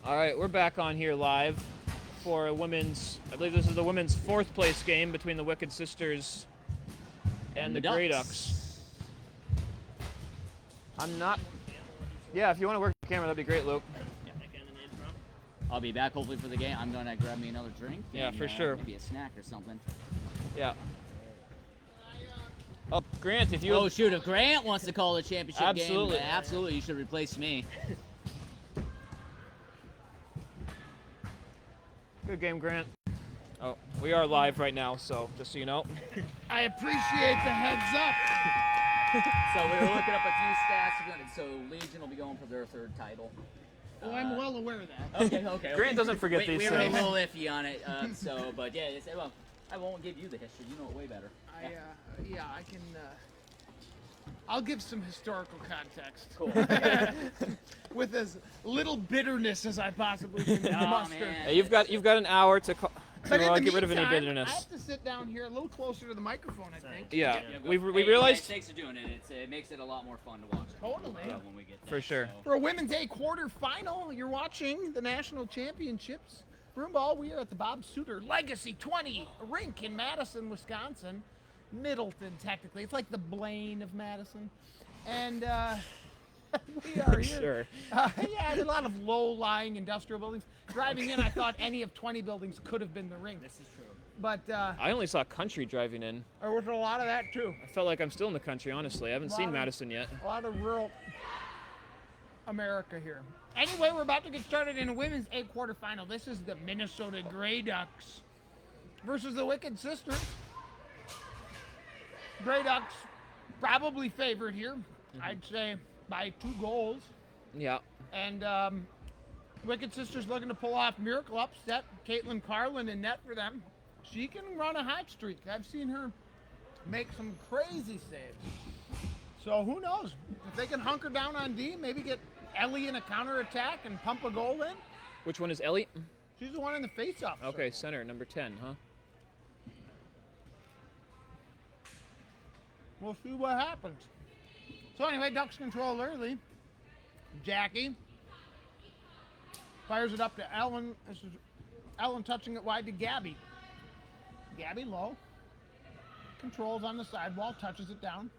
All right, we're back on here live for a women's, I believe this is the women's 4th place game between the Wicked Sisters and the Grey Ducks. I'm not, yeah, if you want to work the camera, that'd be great, Luke. I'll be back hopefully for the game. I'm going to grab me another drink. Yeah, and, for sure. Maybe a snack or something. Yeah. Oh, Grant, if you... Oh, shoot, if Grant wants to call the championship Absolutely. game, absolutely, you should replace me. Good game, Grant. Oh, we are live right now, so just so you know. I appreciate the heads up. So we were looking up a few stats. So Legion will be going for their 3rd title. Oh, I'm well aware of that. Okay. Grant doesn't forget these we things. were a little iffy on it, but yeah, well, I won't give you the history. You know it way better. I can. I'll give some historical context. Cool. With as little bitterness as I possibly can muster. Man. Hey, you've got an hour to But in the get rid of any meantime, bitterness. I have to sit down here a little closer to the microphone, I think. Yeah, we Hey, realized... Thanks for doing it. It makes it a lot more fun to watch. Totally. When we get there, For sure. For a Women's A quarterfinal, you're watching the national championships. Broomball, we are at the Bob Suter Legacy 20 Rink in Madison, Wisconsin. Middleton, technically. It's like the Blaine of Madison. And we are here. Sure. Yeah, a lot of low-lying industrial buildings. Driving in, I thought any of 20 buildings could have been the Rink. This is true. But, I only saw country driving in. there was a lot of that, too. I felt like I'm still in the country, honestly. I haven't seen Madison yet. A lot of rural America here. Anyway, we're about to get started in a Women's A quarterfinal. This is the Minnesota Grey Ducks versus the Wicked Sisters. Grey Ducks probably favored here. I'd say by 2 goals. Yeah. And Wicked Sisters looking to pull off miracle upset. Caitlin Carlin in net for them. She can run a hot streak. I've seen her make some crazy saves. So who knows? If they can hunker down on D, maybe get Ellie in a counterattack and pump a goal in. Which one is Ellie? She's the one in the face-off. Okay, center, number 10, huh? We'll see what happens. So anyway, Ducks control early. Jackie fires it up to Ellen. This is Ellen touching it wide to Gabby. Gabby low. Controls on the sidewall, touches it down.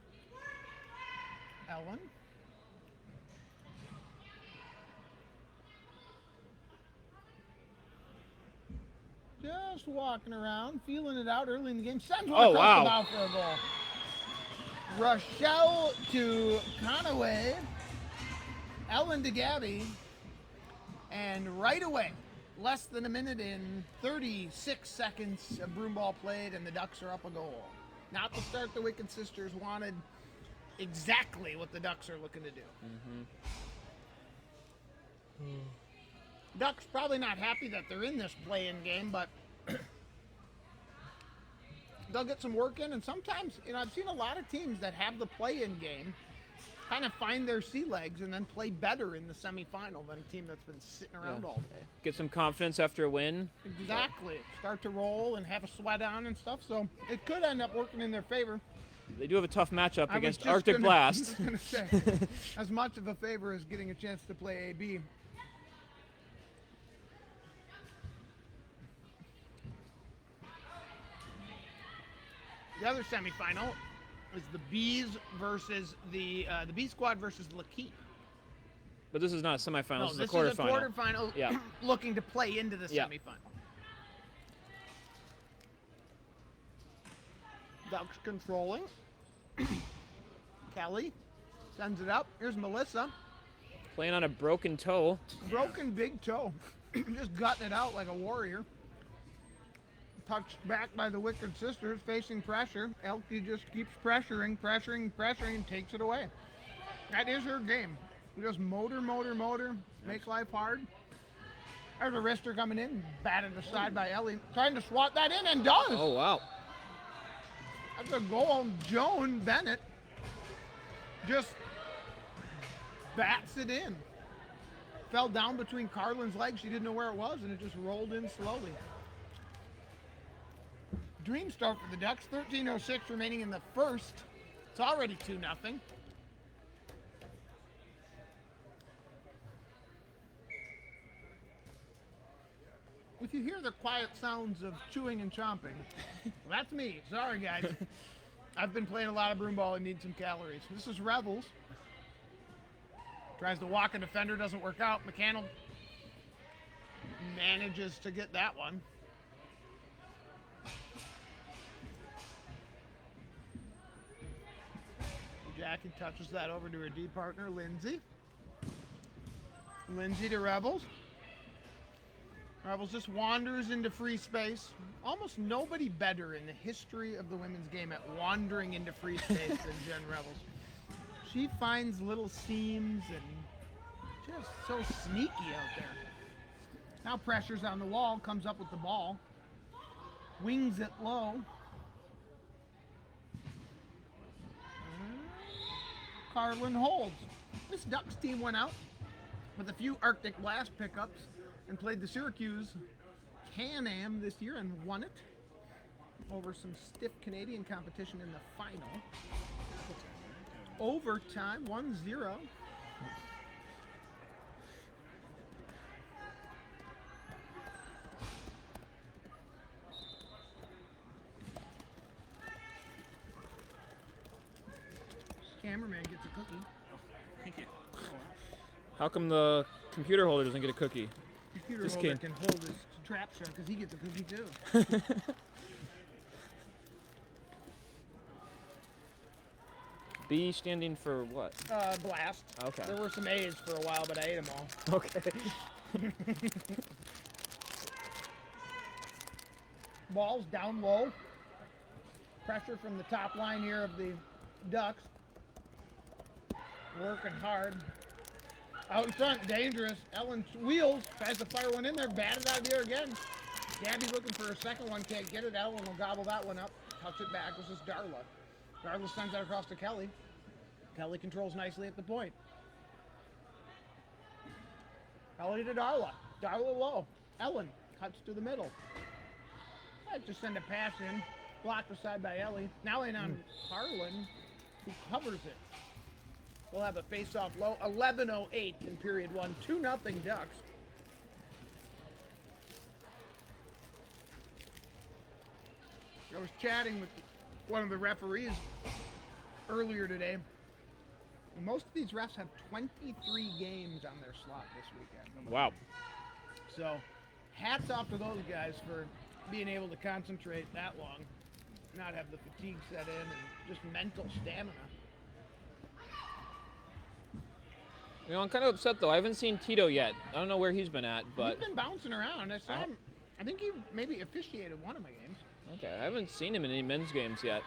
Ellen. Just walking around, feeling it out early in the game. Sends one across the bow for a goal. Rochelle to Conaway. Ellen to Gabby. And right away, less than a minute and 36 seconds of broom ball played, and the Ducks are up a goal. Not the start the Wicked Sisters wanted. Exactly what the Ducks are looking to do. Ducks probably not happy that they're in this play-in game, but they'll get some work in. And sometimes, I've seen a lot of teams that have the play-in game kind of find their sea legs and then play better in the semifinal than a team that's been sitting around all day. Get some confidence after a win. Exactly. Start to roll and have a sweat on and stuff. So it could end up working in their favor. They do have a tough matchup against I Arctic Blast. was going to say, as much of a favor as getting a chance to play AB. The other semifinal is the Bees versus the B Squad versus Lakeith. But this is not a semifinal, No, this is this a quarterfinal. is a quarterfinal Yeah. looking to play into the Yeah. semifinal. Ducks controlling. Kelly sends it up. Here's Melissa. Playing on a broken toe. Broken big toe. Just gutting it out like a warrior. Touched back by the Wicked Sisters, facing pressure. Elke just keeps pressuring, and takes it away. That is her game. Just motor, make life hard. There's a wrister coming in, batted aside by Ellie. Trying to swat that in, and does. Oh, wow. That's a goal. Joan Bennett just bats it in. Fell down between Carlin's legs. She didn't know where it was, and it just rolled in slowly. Dream start for the Ducks. 13:06 remaining in the first. It's already 2-0. If you hear the quiet sounds of chewing and chomping, well, that's me. Sorry, guys. I've been playing a lot of broomball and need some calories. This is Rebels. Tries to walk a defender, doesn't work out. McCannell manages to get that one. Jackie touches that over to her D partner, Lindsay. Lindsay to Rebels. Rebels just wanders into free space. Almost nobody better in the history of the women's game at wandering into free space than Jen Rebels. She finds little seams and just so sneaky out there. Now pressure's on the wall, comes up with the ball. Wings it low. Carlin holds. This Ducks team went out with a few Arctic Blast pickups and played the Syracuse Can-Am this year and won it over some stiff Canadian competition in the final. Overtime, 1-0. Cameraman gets a cookie. Thank you. How come the computer holder doesn't get a cookie? Computer Just holder kidding. can hold his trap shot because he gets a cookie too. B standing for what? Blast. Okay. There were some A's for a while, but I ate them all. Okay. Ball's down low. Pressure from the top line here of the Ducks. Working hard. Out in front, dangerous. Ellen wheels, tries to fire one in there, batted out of the air again. Gabby looking for her second one, can't get it. Ellen will gobble that one up, touch it back. This is Darla. Darla sends that across to Kelly. Kelly controls nicely at the point. Kelly to Darla. Darla low. Ellen cuts to the middle. Might just send a pass in. Blocked aside by Ellie. Now in on Harlan, who covers it. We'll have a face-off low. 11:08 in period one. 2-0 Ducks. I was chatting with one of the referees earlier today. Most of these refs have 23 games on their slot this weekend. Wow. So, hats off to those guys for being able to concentrate that long, not have the fatigue set in, and just mental stamina. You know, I'm kind of upset though. I haven't seen Tito yet. I don't know where he's been at, but He's been bouncing around. I saw him. I think he maybe officiated one of my games. okay, I haven't seen him in any men's games yet.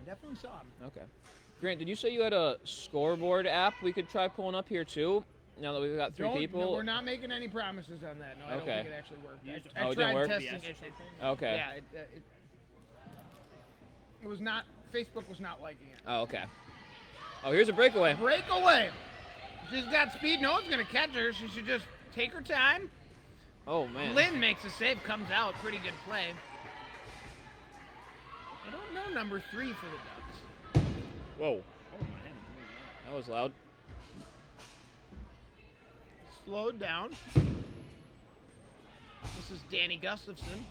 I definitely saw him. Okay. Grant, did you say you had a scoreboard app we could try pulling up here too? Now that we've got three people. No, we're not making any promises on that. No, I don't Okay. think it actually worked. You I it tried didn't work? testing Yes. it. Okay. Yeah, it was not. Facebook was not liking it. Oh, okay. Oh, here's a breakaway. Breakaway. She's got speed. No one's gonna catch her. She should just take her time. Oh man. Lynn makes a save, comes out. Pretty good play. I don't know number 3 for the Ducks. Whoa. Oh, man. That was loud. Slowed down. This is Danny Gustafson.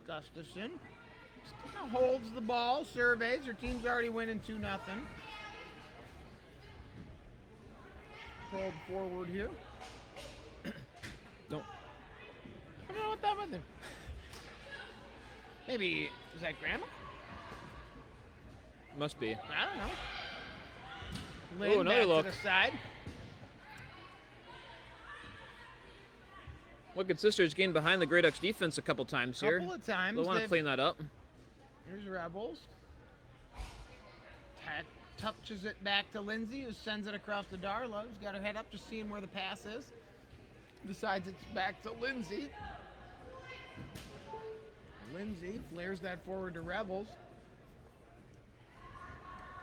Gustafson now holds the ball, surveys. Her team's already winning 2-0. Pulled forward here. Don't. I don't know what that was. Maybe, is that Grandma? Must be. I don't know. Lynn another back look. to the side. Wicked Sisters gained behind the Grey Ducks defense a couple times here. Couple of times. They'll want to they've- clean that up. Here's Rebels. Touches it back to Lindsay, who sends it across to Darla, who's got her head up, just seeing where the pass is. Decides it's back to Lindsay. Lindsay flares that forward to Rebels.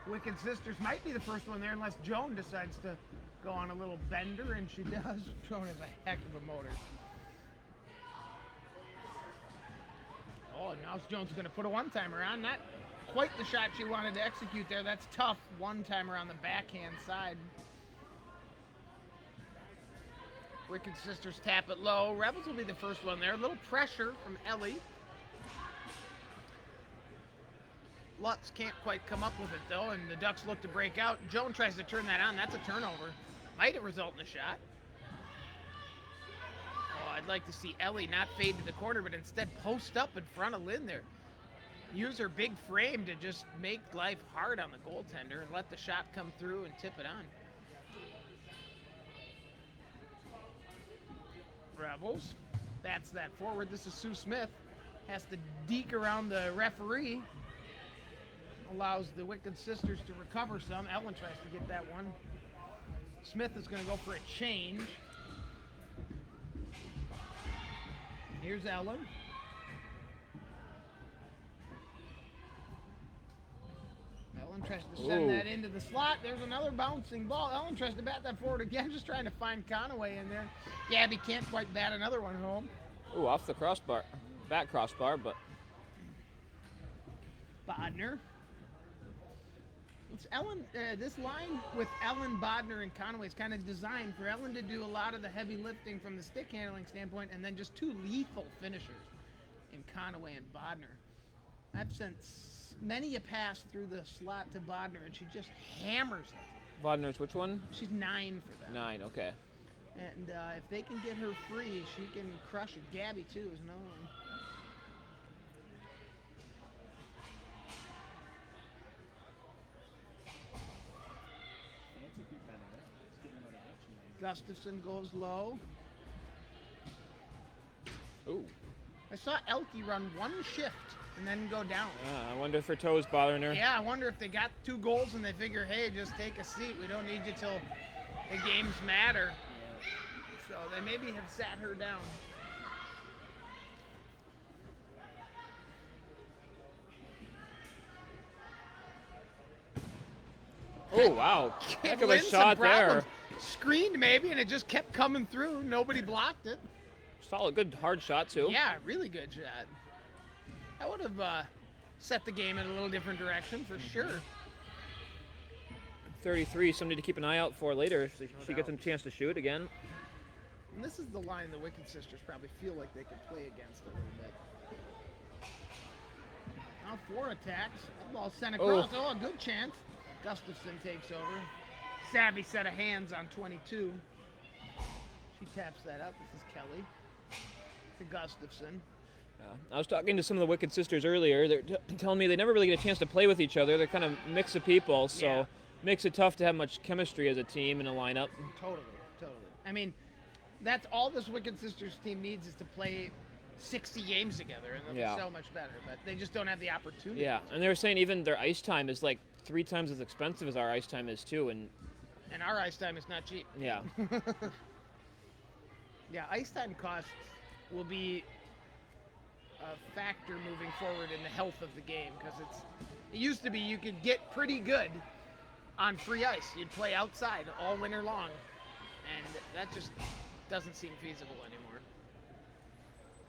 Wicked Sisters might be the first one there unless Joan decides to go on a little bender, and she does. Joan has a heck of a motor. Oh, now Jones going to put a one-timer on that. quite the shot she wanted to execute there. That's tough. One timer on the backhand side. Wicked Sisters tap it low. Rebels will be the first one there. A little pressure from Ellie. Lutz can't quite come up with it though, and the Ducks look to break out. Joan tries to turn that on. That's a turnover. Might it result in a shot? Oh, I'd like to see Ellie not fade to the corner, but instead post up in front of Lynn there. Use her big frame to just make life hard on the goaltender and let the shot come through and tip it on. Rebels. That's that forward. This is Sue Smith. Has to deke around the referee. Allows the Wicked Sisters to recover some. Ellen tries to get that one. Smith is going to go for a change. Here's Ellen. Ellen tries to send that into the slot. There's another bouncing ball. Ellen tries to bat that forward again, just trying to find Conaway in there. Gabby can't quite bat another one home. Ooh, off the crossbar. Back crossbar, but... Bodner. It's Ellen. This line with Ellen, Bodner, and Conaway is kind of designed for Ellen to do a lot of the heavy lifting from the stick handling standpoint, and then just two lethal finishers in Conaway and Bodner. I've sent many a pass through the slot to Bodner, and she just hammers it. Bodner's which one? She's 9 for them. 9, okay. And if they can get her free, she can crush it. Gabby, too, is another one. Gustafson goes low. Ooh. I saw Elke run one shift and then go down. I wonder if her toe's bothering her. Yeah, I wonder if they got 2 goals and they figure, hey, just take a seat. We don't need you till the games matter. So they maybe have sat her down. Oh, wow. Heck of a shot there. Screened maybe, and it just kept coming through. Nobody blocked it. Solid, good hard shot, too. Yeah, really good shot. That would have set the game in a little different direction for sure. 33, somebody to keep an eye out for later if she gets a chance to shoot again. And this is the line the Wicked Sisters probably feel like they could play against a little bit. Now 4 attacks. That ball sent across. Oh, a good chance. Gustafson takes over. Savvy set of hands on 22. She taps that up. This is Kelly to Gustafson. I was talking to some of the Wicked Sisters earlier. They're telling me they never really get a chance to play with each other. They're kind of a mix of people, so makes it tough to have much chemistry as a team in a lineup. Totally. I mean, that's all this Wicked Sisters team needs is to play 60 games together, and they'll be so much better. But they just don't have the opportunity. Yeah, and they were saying even their ice time is like 3 times as expensive as our ice time is too, and our ice time is not cheap. Yeah. Yeah, ice time costs will be a factor moving forward in the health of the game, because it used to be you could get pretty good on free ice. You'd play outside all winter long, and that just doesn't seem feasible anymore.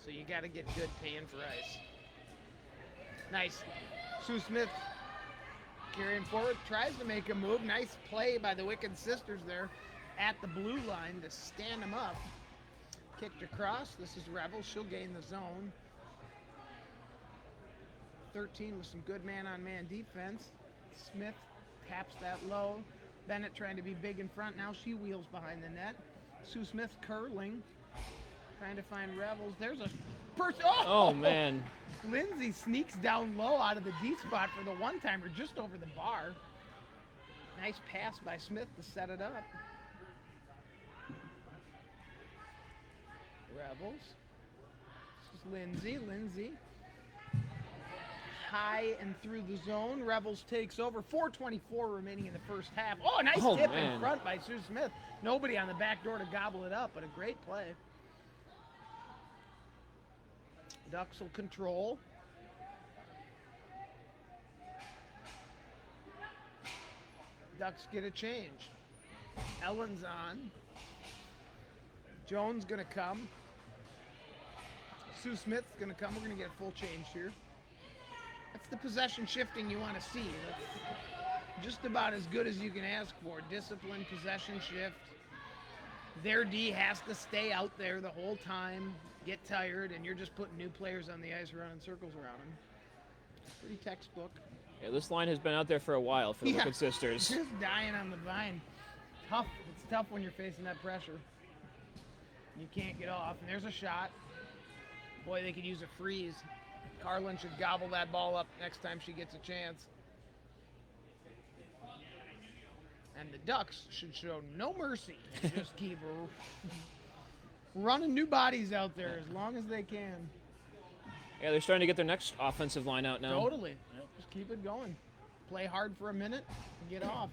So you got to get good paying for ice. Nice. Sue Smith carrying forward, tries to make a move. Nice play by the Wicked Sisters there at the blue line to stand them up. Kicked across. This is Rebels. She'll gain the zone. 13 with some good man-on-man defense. Smith taps that low. Bennett trying to be big in front. Now she wheels behind the net. Sue Smith curling. Trying to find Rebels. There's a person. Oh, man. Lindsay sneaks down low out of the D spot for the one-timer just over the bar. Nice pass by Smith to set it up. Rebels. This is Lindsay. Lindsay. High and through the zone. Rebels takes over. 4:24 remaining in the first half. Oh, a nice tip in front by Sue Smith. Nobody on the back door to gobble it up, but a great play. Ducks will control. Ducks get a change. Ellen's on. Jones gonna come. Sue Smith's gonna come. We're gonna get a full change here. That's the possession shifting you want to see. That's just about as good as you can ask for. Disciplined possession shift. Their D has to stay out there the whole time, get tired, and you're just putting new players on the ice running circles around them. Pretty textbook. Yeah, this line has been out there for a while for the Wicked Sisters. Just dying on the vine. Tough. It's tough when you're facing that pressure. You can't get off. And there's a shot. Boy, they could use a freeze. Carlin should gobble that ball up next time she gets a chance. And the Ducks should show no mercy and just keep running new bodies out there as long as they can. Yeah, they're starting to get their next offensive line out now. Totally. Yep. Just keep it going. Play hard for a minute and get off.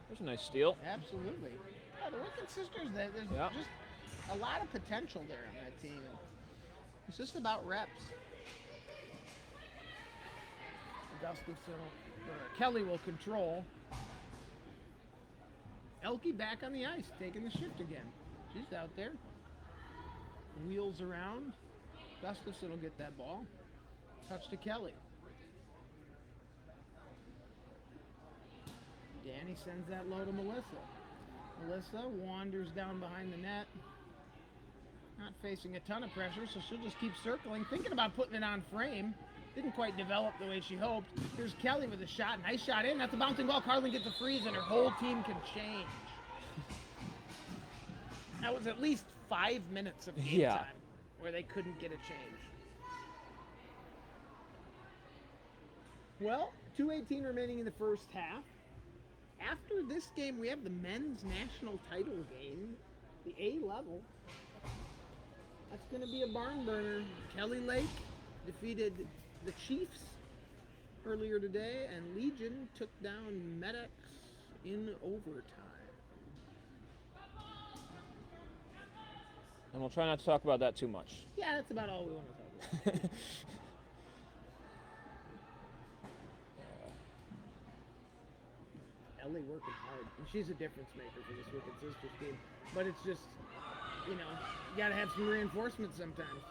There's a nice steal. Absolutely. Yeah, the Wicked Sisters, there's just a lot of potential there on that team. It's just about reps. Kelly will control. Elke back on the ice, taking the shift again. She's out there. Wheels around. Gustafson will get that ball. Touch to Kelly. Danny sends that low to Melissa. Melissa wanders down behind the net. Not facing a ton of pressure, so she'll just keep circling. Thinking about putting it on frame. Didn't quite develop the way she hoped. Here's Kelly with a shot. Nice shot in. That's a bouncing ball. Carlin gets a freeze, and her whole team can change. That was at least 5 minutes of game time where they couldn't get a change. Well, 2:18 remaining in the first half. After this game, we have the men's national title game, the A level. That's going to be a barn burner. Kelly Lake defeated the Chiefs earlier today, and Legion took down Medics in overtime. And we'll try not to talk about that too much. Yeah, that's about all we want to talk about. Ellie working hard, and she's a difference maker for this Wicked Sisters team. But it's just, you got to have some reinforcement sometimes.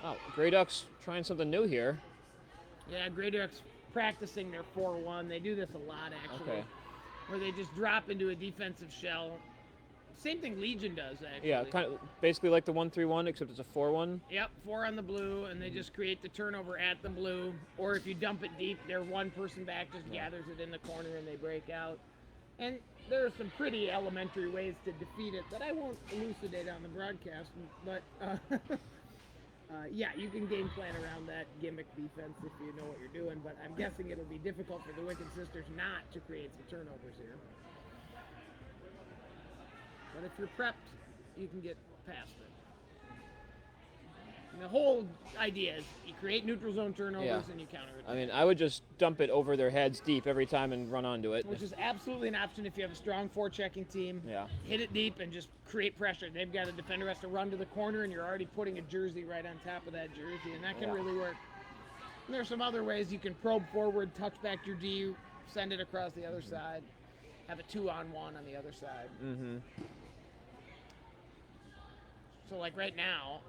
Oh, Grey Ducks trying something new here. Yeah, Grey Ducks practicing their 4-1. They do this a lot, actually. Okay. Where they just drop into a defensive shell. Same thing Legion does, actually. Yeah, kind of basically like the 1-3-1, except it's a 4-1. Yep, 4 on the blue, and they just create the turnover at the blue. Or if you dump it deep, their one person back just gathers it in the corner and they break out. And there are some pretty elementary ways to defeat it that I won't elucidate on the broadcast, but yeah, you can game plan around that gimmick defense if you know what you're doing, but I'm guessing it'll be difficult for the Wicked Sisters not to create some turnovers here. But if you're prepped, you can get past it. And the whole idea is you create neutral zone turnovers and you counter it. I mean, I would just dump it over their heads deep every time and run onto it. Which is absolutely an option if you have a strong forechecking team. Yeah. Hit it deep and just create pressure. They've got a defender has to run to the corner and you're already putting a jersey right on top of that jersey, and that can really work. And there's some other ways you can probe forward, touch back your D, send it across the other side, have a 2-on-1 on the other side. Mm-hmm. So like right now,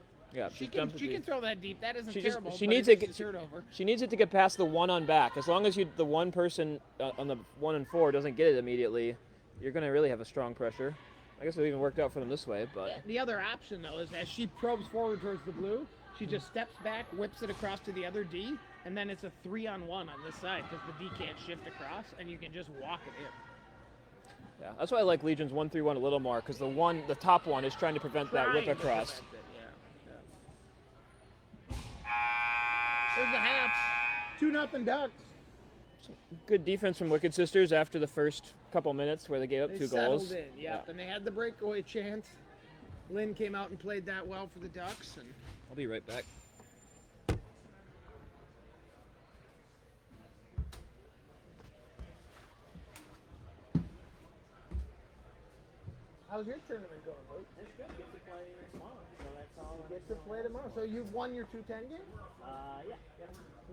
she dump can it throw that deep. That isn't She terrible. she but needs it's to just a turnover. She needs it to get past the 1 on back. As long as the one person on the 1 and 4 doesn't get it immediately, you're going to really have a strong pressure. I guess it even worked out for them this way, but The other option though is as she probes forward towards the blue, she just steps back, whips it across to the other D, and then it's a 3-on-1 on this side because the D can't shift across, and you can just walk it in. yeah, that's why I like Legion's 1-3-1 a little more, because the top one is trying to prevent that whip across. There's the half. 2-0 Ducks. Good defense from Wicked Sisters after the first couple minutes where they gave up They 2 settled goals. in, and they had the breakaway chance. Lynn came out and played that well for the Ducks, and I'll be right back. how's your tournament going, Luke? It's good. Get to play next month, so that's all. Get to play tomorrow. So you've won your 2-10 game? Yeah.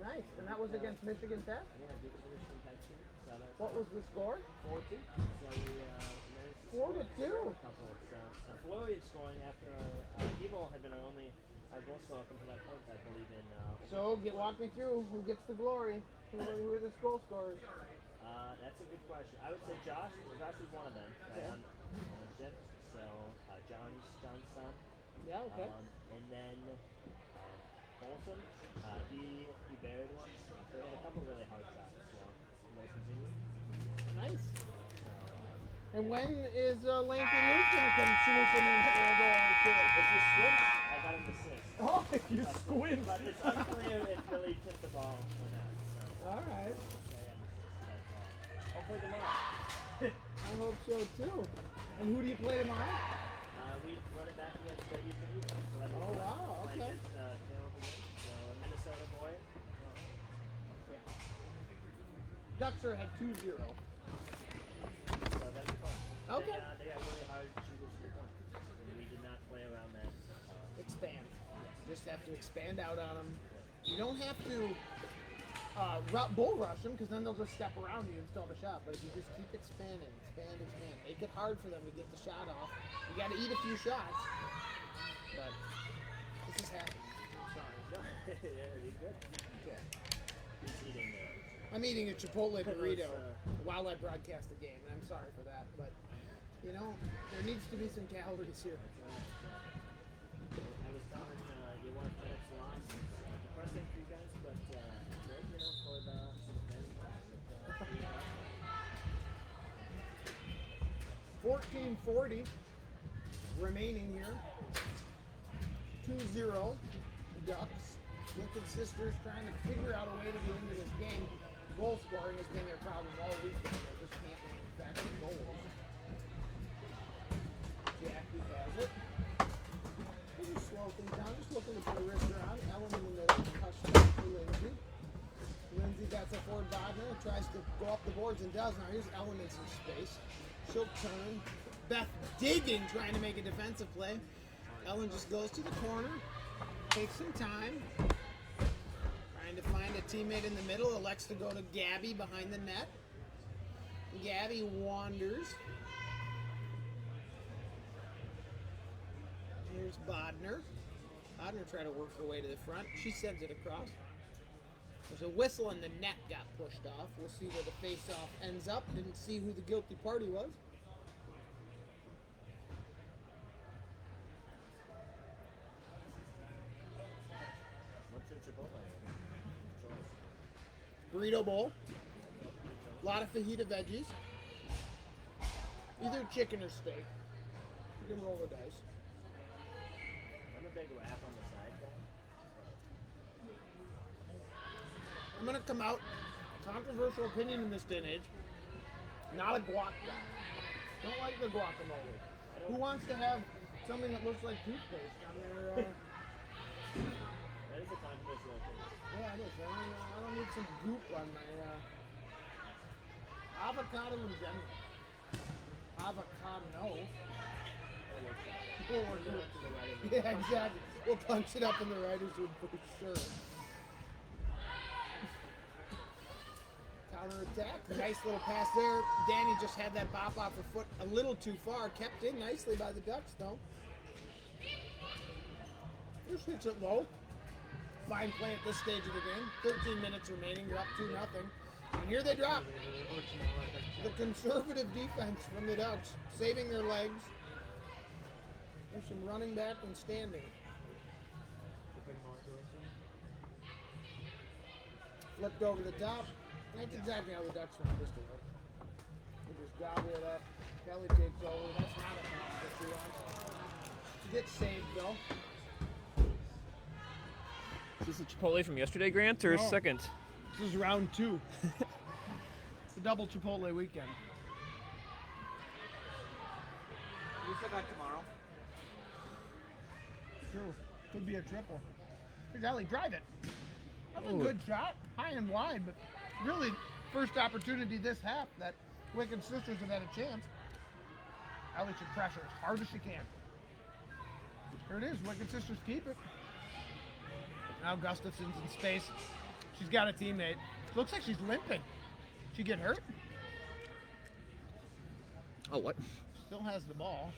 Nice. And that was against Michigan Tech? Yeah, big position Texas. So that's What was the score? 4-2. So we managed to 4-2. too. couple. So Florian scoring after Evo had been our only goal scorer up until that point, I believe in. So walk me through who gets the glory. Who are the goal scorers? That's a good question. I would say Josh. Josh is one of them. Okay. On the ship. So John's son. Yeah, okay. And then Bolton. He buried one. So he had a couple really hard shots. So those continue. Nice. And when is Lanky Luke going to come swooping in for a goal or two? If you switch, I got him assist. Oh, if you squint. But it's unclear if Billy tipped the ball or not. So, All right. hopefully tomorrow. I hope so too. And who do you play tomorrow? We run it back against Houston Eagles. So that'd be Oh, fun. wow, Play okay. against, Taylor again. So a Minnesota boy. Ducks are ahead 2-0. So that'd be fun. Okay. They got really hard shooters to point. And we did not play around that. Expand. Just have to expand out on them. You don't have to bull rush them because then they'll just step around you and still have a shot. But if you just keep expanding, expand, make it hard for them to get the shot off. You got to eat a few shots. But this is happening. I'm sorry. No, yeah, he's good. Okay. He's eating I'm eating a Chipotle burrito Those, while I broadcast the game, and I'm sorry for that. But you know, there needs to be some calories here. I was telling you want minutes lost. Depressing for you guys, but good, for the 14:40 remaining here. 2-0 Ducks. Wicked Sisters trying to figure out a way to get into this game. Goal scoring has been their problem all weekend. They just can't manufacture goals. Jackie has it. We'll just slow things down. Just looking to put a wrist around. Ellen in the middle. Touchdown for Lindsay. Lindsay gets a forward Wagner. Tries to go up the boards and does. Now here's Ellen in some space. She'll turn. Beth digging, trying to make a defensive play. Ellen just goes to the corner. Takes some time. Trying to find a teammate in the middle. Elects to go to Gabby behind the net. Gabby wanders. Here's Bodner. Bodner tried to work her way to the front. She sends it across. There's a whistle and the net got pushed off. We'll see where the face-off ends up. Didn't see who the guilty party was. What's in Chipotle? Burrito bowl. A lot of fajita veggies. Either chicken or steak. You can roll the dice. I'm a big wrap on the side guy. I'm gonna come out, controversial opinion in this day and age, not a guac guy. Don't like the guacamole. Who wants to have something that looks like toothpaste on their, That is a controversial opinion. yeah, it is. I don't need some goop on my, avocado in general. Avocado. We'll work it up to the writers. Yeah, exactly. We'll punch it up in the writers' room for sure. Counter-attack. Nice little pass there. Danny just had that bop off her foot a little too far. Kept in nicely by the Ducks, though. Just hits it low. Fine play at this stage of the game. 13 minutes remaining. You're up 2-0. And here they drop. The conservative defense from the Ducks, saving their legs. There's some running back and standing. Flipped over the top. That's exactly how the Ducks want this to work. We just gobble it up. Kelly takes over. That's not a pass that she wants. She gets saved, though. Is this a Chipotle from yesterday, Grant, or No. second? This is round 2. It's a double Chipotle weekend. We still got tomorrow. True. Could be a triple. Here's Ellie, drive it. That's a Ooh. good shot. High and wide, but really, first opportunity this half that Wicked Sisters have had a chance. Ellie should pressure as hard as she can. Here it is. Wicked Sisters keep it. Now Gustafson's in space. She's got a teammate. Looks like she's limping. She get hurt? Oh, what? Still has the ball.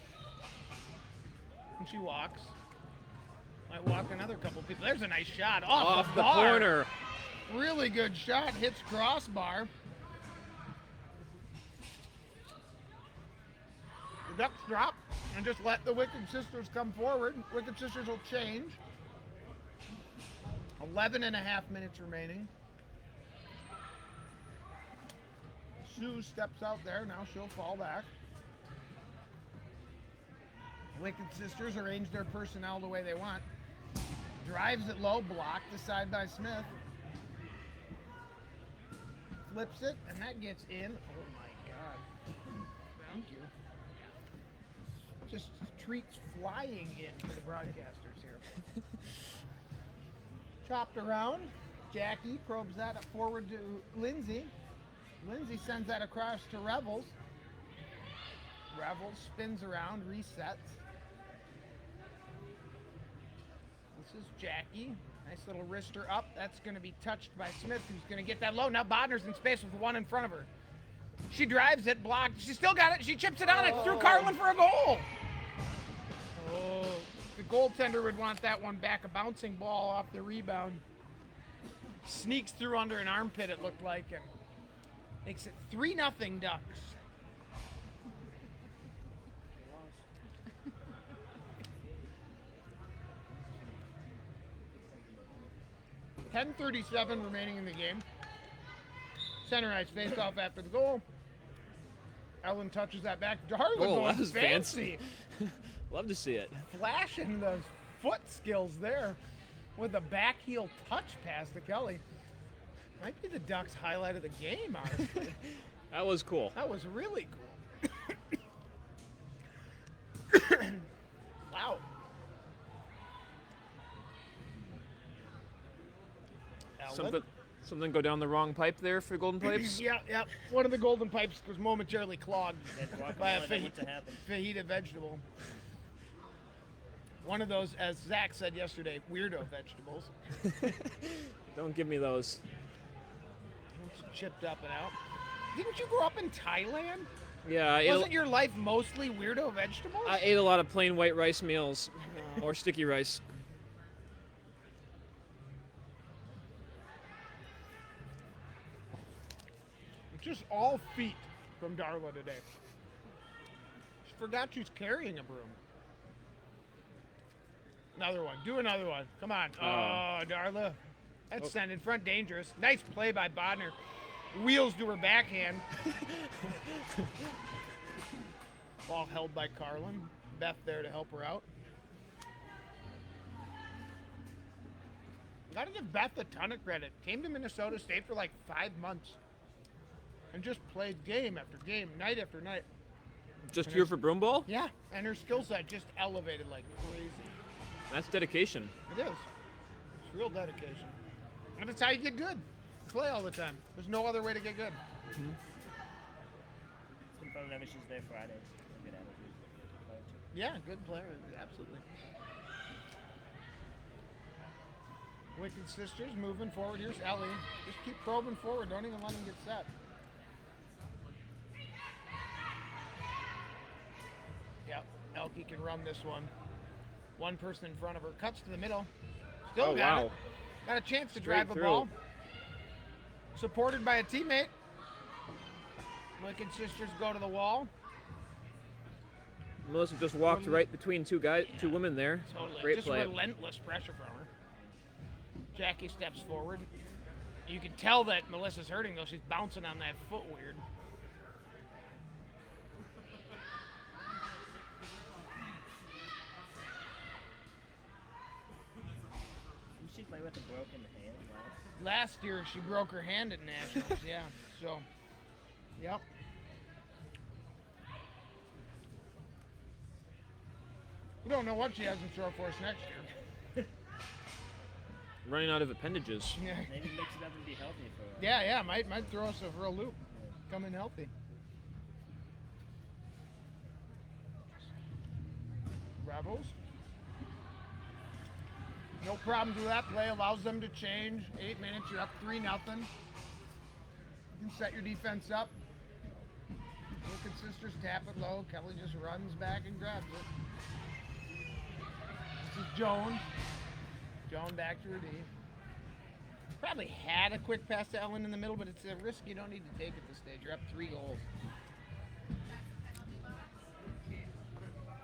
And she walks. Might walk another couple people. There's a nice shot off the bar. corner. Really good shot. Hits crossbar. The Ducks drop and just let the Wicked Sisters come forward. Wicked Sisters will change. 11 and a half minutes remaining. Sue steps out there. Now she'll fall back. Wicked Sisters arrange their personnel the way they want. Drives it low, blocked aside by Smith. Flips it, and that gets in. Oh my God. Thank you. Just treats flying in for the broadcasters here. Chopped around. Jackie probes that up forward to Lindsay. Lindsay sends that across to Revels. Revels spins around, resets. This is Jackie. Nice little wrister up. That's going to be touched by Smith, who's going to get that low. Now Bodner's in space with the one in front of her. She drives it, blocked. She still got it. She chips it on it through Carlin for a goal. Oh, the goaltender would want that one back. A bouncing ball off the rebound. Sneaks through under an armpit, it looked like, and makes it 3-0 Ducks. 10:37 remaining in the game. Center ice face off after the goal. Ellen touches that back. Darla going that was fancy. Love to see it. Flashing those foot skills there with a back heel touch pass to Kelly. Might be the Ducks' highlight of the game, honestly. That was cool. That was really cool. Wow. Something go down the wrong pipe there for Golden Pipes? Yeah. One of the Golden Pipes was momentarily clogged by a What happened? fajita vegetable. One of those, as Zach said yesterday, weirdo vegetables. Don't give me those. Chipped up and out. Didn't you grow up in Thailand? Yeah, Wasn't your life mostly weirdo vegetables? I ate a lot of plain white rice meals or sticky rice. Just all feet from Darla today. She forgot she's carrying a broom. Another one. Do another one. Come on. Oh, Darla. That's sent in front, dangerous. Nice play by Bodner. Wheels to her backhand. Ball held by Carlin. Beth there to help her out. Gotta give Beth a ton of credit. Came to Minnesota State for like 5 months. And just played game after game, night after night. Just here for broom ball? Yeah, and her skill set just elevated like crazy. That's dedication. It is. It's real dedication. And that's how you get good. Play all the time. There's no other way to get good. Some fun whenever she's there Friday. Good attitude. Yeah, good player. Absolutely. Wicked Sisters moving forward. Here's Ellie. Just keep probing forward. Don't even let them get set. Yep, Elke can run this one. One person in front of her. Cuts to the middle. Still got it. Got a chance to drive the ball. Supported by a teammate. Wicked Sisters go to the wall. Melissa just walked right between two women there. Totally. Great Just play. relentless pressure from her. Jackie steps forward. You can tell that Melissa's hurting, though. She's bouncing on that foot weird. Did she play with a broken hand Last year, she broke her hand at Nationals, yeah. So, yep. We don't know what she has in store for us next year. Running out of appendages. Yeah, Maybe mix it up and be healthy for her. yeah, might throw us a real loop. Come in healthy. Rebels. No problems with that play. Allows them to change. 8 minutes. You're up 3-0. You can set your defense up. Wicked Sisters tap it low. Kelly just runs back and grabs it. This is Joan. Joan back to her D. Probably had a quick pass to Ellen in the middle, but it's a risk you don't need to take at this stage. You're up 3 goals.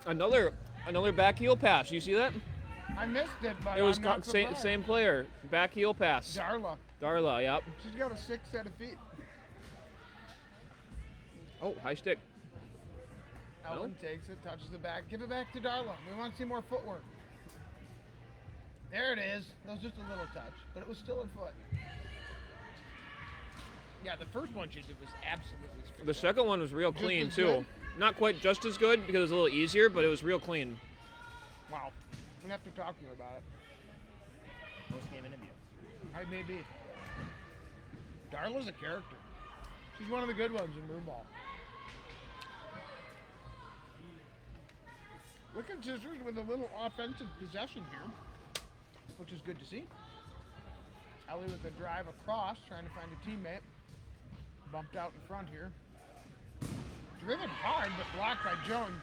Another back heel pass. You see that? I missed it, but It was I'm not surprised. same player. Back heel pass. Darla. Yep. She's got a 6 set of feet. Oh, high stick. Ellen takes it, touches the back. Give it back to Darla. We want to see more footwork. There it is. That was just a little touch, but it was still a foot. Yeah, the first one she did was absolutely spectacular. The second one was real clean as too. good? Not quite just as good because it was a little easier, but it was real clean. Wow. I'm going to have to talk to her about it. Post-game interview. I may be. Darla's a character. She's one of the good ones in room ball. Wicked Sisters with a little offensive possession here, which is good to see. Ellie with a drive across, trying to find a teammate. Bumped out in front here. Driven hard, but blocked by Joan.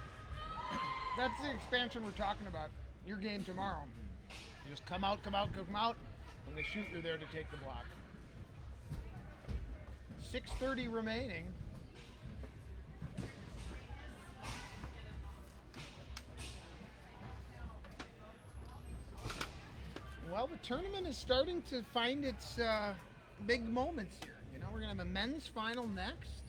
That's the expansion we're talking about. Your game tomorrow. You just come out. When they shoot, you're there to take the block. 6:30 remaining. Well, the tournament is starting to find its big moments here. You know, we're going to have a men's final next.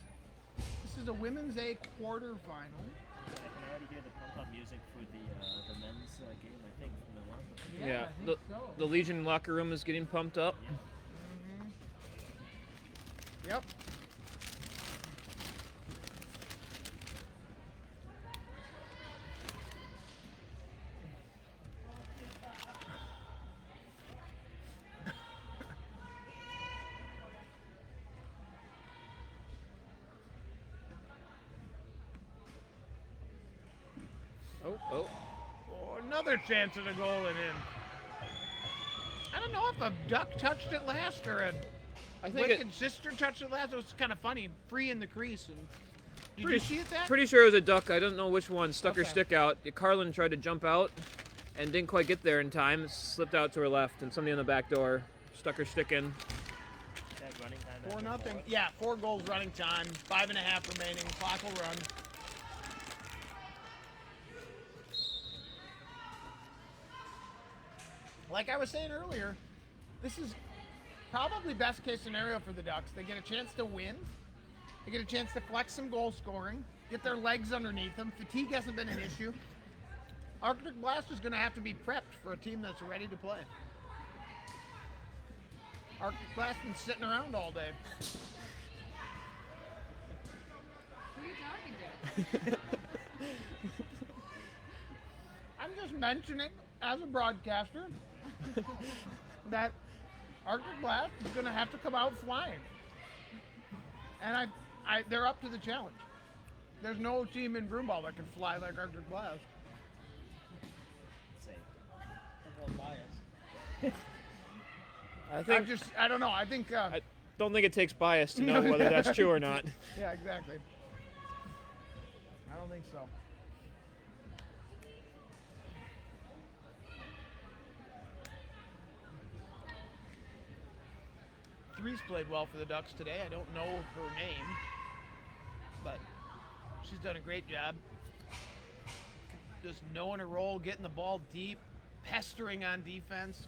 This is a women's A quarterfinal. I can already hear the pump-up music for the men's game, I think, from the locker room. Yeah. I think so. The Legion locker room is getting pumped up. Yep. Oh. Oh, another chance at a goal and in. I don't know if a duck touched it last or a I think Wicked Sister touched it last. It was kind of funny. Free in the crease. And did you see it that? Pretty sure it was a duck. I don't know which one. Stuck her Okay. stick out. Carlin tried to jump out and didn't quite get there in time. Slipped out to her left, and somebody on the back door stuck her stick in. That running time. 4-0. Yeah, 4 goals running time. 5.5 remaining. Clock will run. Like I was saying earlier, this is probably best case scenario for the Ducks. They get a chance to win. They get a chance to flex some goal scoring, get their legs underneath them. Fatigue hasn't been an issue. Arctic Blast is going to have to be prepped for a team that's ready to play. Arctic Blast been sitting around all day. Who are you talking to? I'm just mentioning, as a broadcaster, that Arctic Blast is going to have to come out flying. And they're up to the challenge. There's no team in Broomball that can fly like Arctic Blast. Same. I don't know. I think, I don't think it takes bias to know whether that's true or not. yeah, exactly. I don't think so. Three's played well for the Ducks today. I don't know her name, but she's done a great job. Just knowing her role, getting the ball deep, pestering on defense,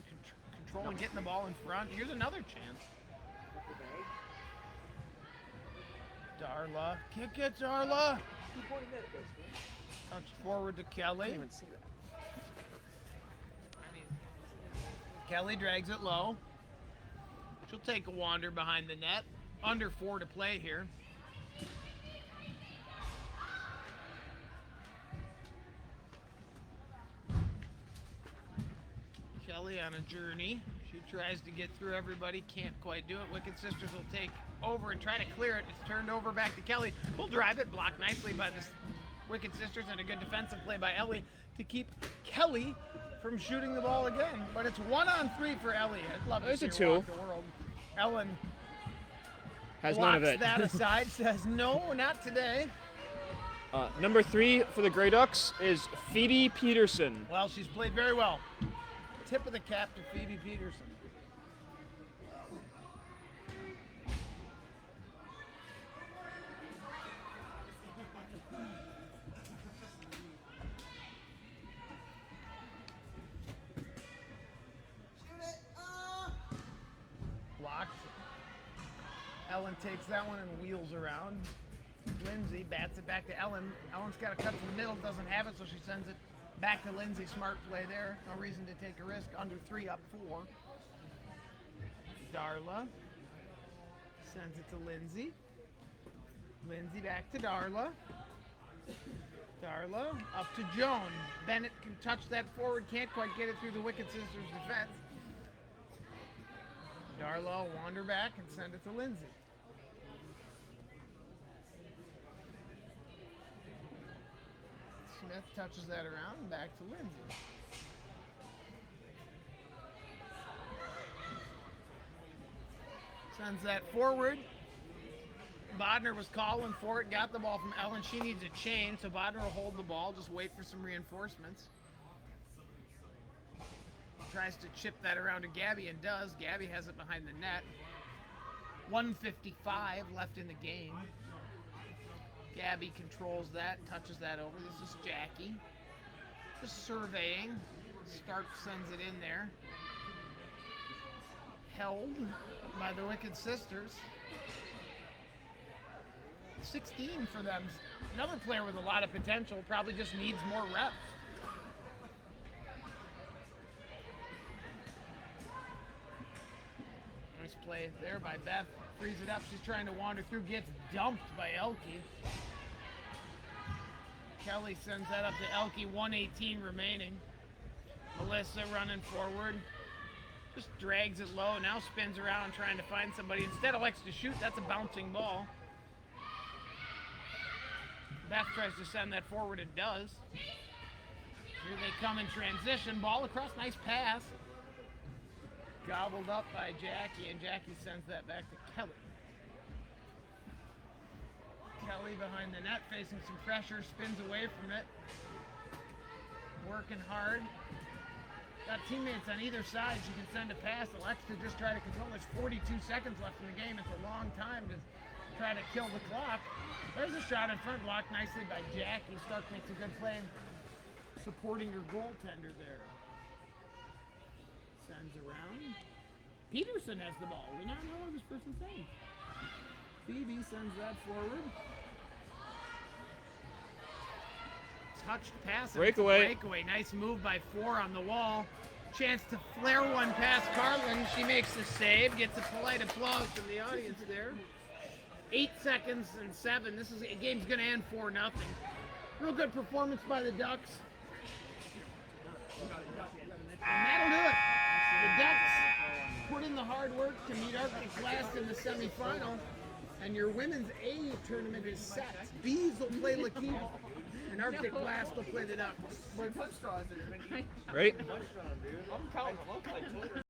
controlling, getting the ball in front. Here's another chance. Darla. Kick it, Darla. Touch forward to Kelly. Kelly drags it low. She'll take a wander behind the net. Under 4 to play here. Kelly on a journey. She tries to get through everybody. Can't quite do it. Wicked Sisters will take over and try to clear it. It's turned over back to Kelly. We'll drive it. Blocked nicely by the Wicked Sisters and a good defensive play by Ellie to keep Kelly from shooting the ball again. But it's 1-on-3 for Ellie. I'd love to There's see a her two. walk the world. Ellen Has blocks none of it. that aside, says, no, not today. Number 3 for the Grey Ducks is Phoebe Peterson. Well, she's played very well. Tip of the cap to Phoebe Peterson. Blocked. Ellen takes that one and wheels around. Lindsay bats it back to Ellen. Ellen's got to cut to the middle, doesn't have it, so she sends it back to Lindsay. Smart play there. No reason to take a risk. Under 3, up 4. Darla sends it to Lindsay. Lindsay back to Darla. Darla up to Joan. Bennett can touch that forward, can't quite get it through the Wicked Sisters defense. Darla will wander back and send it to Lindsay. Smith touches that around and back to Lindsay. Sends that forward. Bodner was calling for it, got the ball from Ellen. She needs a chain, so Bodner will hold the ball, just wait for some reinforcements. Tries to chip that around to Gabby and does. Gabby has it behind the net. 1:55 left in the game. Gabby controls that, touches that over. This is Jackie. Just surveying. Stark sends it in there. Held by the Wicked Sisters. 16 for them. Another player with a lot of potential, probably just needs more reps. Nice play there by Beth. Frees it up. She's trying to wander through. Gets dumped by Elke. Kelly sends that up to Elke. 1:18 remaining. Melissa running forward. Just drags it low. Now spins around trying to find somebody. Instead elects to shoot. That's a bouncing ball. Beth tries to send that forward. It does. Here they come in transition. Ball across. Nice pass. Gobbled up by Jackie, and Jackie sends that back to Kelly. Kelly behind the net, facing some pressure, spins away from it. Working hard. Got teammates on either side. She can send a pass. Elects to just try to control. There's 42 seconds left in the game. It's a long time to try to kill the clock. There's a shot in front, blocked nicely by Jackie. Stark makes a good play supporting her goaltender there. Sends around. Peterson has the ball. We now know what this person's name. Phoebe sends that forward. Touched pass. Breakaway. Breakaway. Nice move by 4 on the wall. Chance to flare one past Carlin. She makes the save. Gets a polite applause from the audience there. 8 seconds and 7. This is a game's going to end 4-0. Real good performance by the Ducks. And that'll do it. The Ducks put in the hard work to meet Arctic last in the semifinal, and your women's A tournament is set. Bees will play Lakeith, and Arctic Blast will play the Ducks. Right?